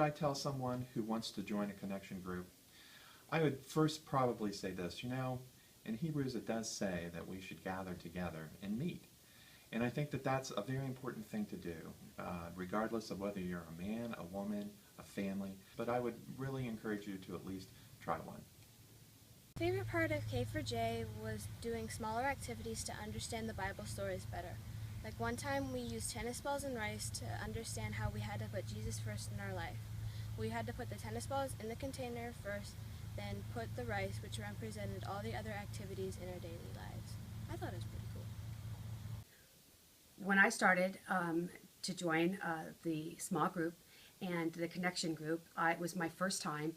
I tell someone who wants to join a connection group? I would first probably say this, in Hebrews it does say that we should gather together and meet. And I think that that's a very important thing to do, regardless of whether you're a man, a woman, a family. But I would really encourage you to at least try one. Favorite part of K4J was doing smaller activities to understand the Bible stories better. Like one time we used tennis balls and rice to understand how we had to put Jesus first in our life. We had to put the tennis balls in the container first, then put the rice, which represented all the other activities in our daily lives. I thought it was pretty cool. When I started to join the small group and the connection group, it was my first time.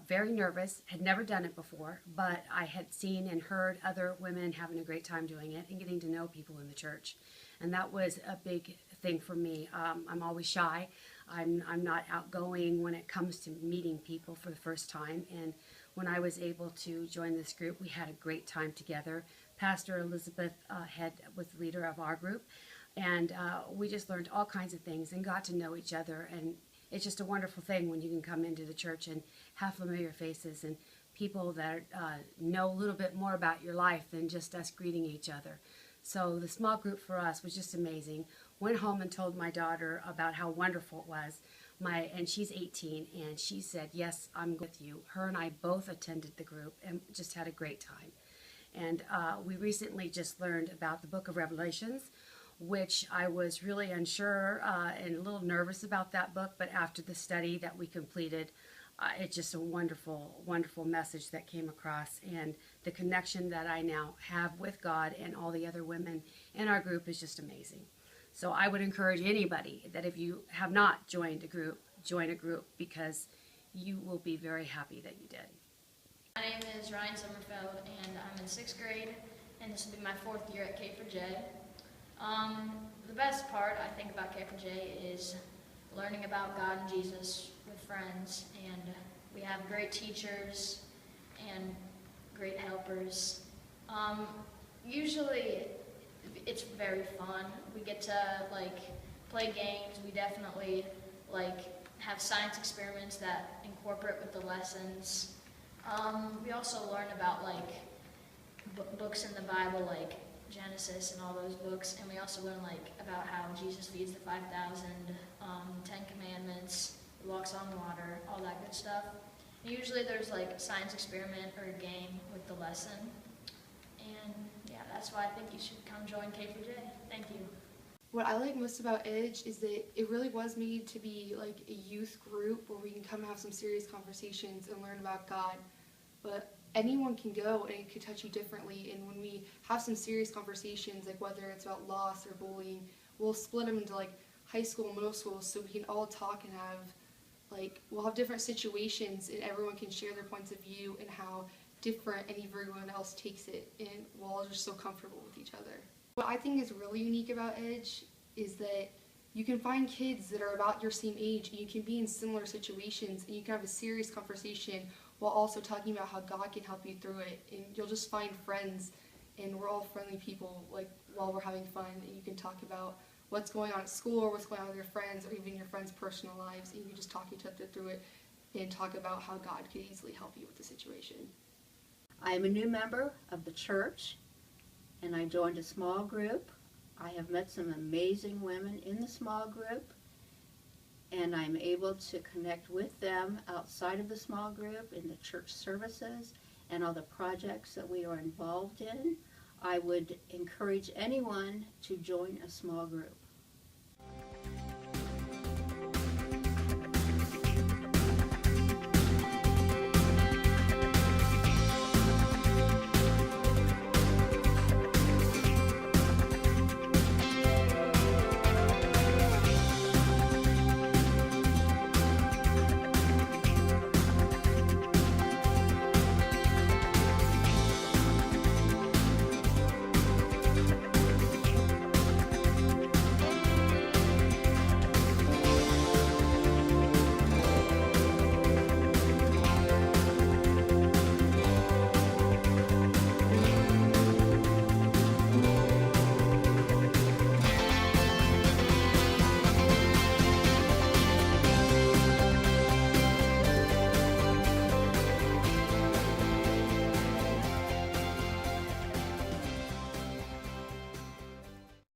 Very nervous, had never done it before, but I had seen and heard other women having a great time doing it and getting to know people in the church. And that was a big thing for me. I'm always shy. I'm not outgoing when it comes to meeting people for the first time. And when I was able to join this group, we had a great time together. Pastor Elizabeth was the leader of our group. And we just learned all kinds of things and got to know each other. And it's just a wonderful thing when you can come into the church and have familiar faces and people that know a little bit more about your life than just us greeting each other. So the small group for us was just amazing. Went home and told my daughter about how wonderful it was. And she's 18, and she said, yes, I'm with you. Her and I both attended the group and just had a great time. And we recently just learned about the book of Revelations, which I was really unsure and a little nervous about that book, but after the study that we completed, it's just a wonderful, wonderful message that came across, and the connection that I now have with God and all the other women in our group is just amazing. So I would encourage anybody that if you have not joined a group, join a group, because you will be very happy that you did. My name is Ryan Sommerfeld, and I'm in 6th grade, and this will be my 4th year at K4J. The best part, I think, about K4J is learning about God and Jesus with friends, and we have great teachers and great helpers. Usually it's very fun. We get to play games. We definitely have science experiments that incorporate with the lessons. We also learn about books in the Bible, like Genesis and all those books, and we also learn about how Jesus feeds the 5,000, 10 Commandments, he walks on water, all that good stuff. And usually there's a science experiment or a game with the lesson, and yeah, that's why I think you should come join K4J. Thank you. What I like most about Edge is that it really was made to be a youth group where we can come have some serious conversations and learn about God, but anyone can go and it could touch you differently. And when we have some serious conversations, whether it's about loss or bullying, we'll split them into high school and middle school so we can all talk and have we'll have different situations and everyone can share their points of view and how different everyone else takes it, and we're all just so comfortable with each other. What I think is really unique about Edge is that you can find kids that are about your same age and you can be in similar situations and you can have a serious conversation while also talking about how God can help you through it, and you'll just find friends, and we're all friendly people while we're having fun, and you can talk about what's going on at school or what's going on with your friends or even your friends' personal lives, and you can just talk each other through it and talk about how God could easily help you with the situation. I am a new member of the church, and I joined a small group. I have met some amazing women in the small group, and I'm able to connect with them outside of the small group in the church services and all the projects that we are involved in. I would encourage anyone to join a small group.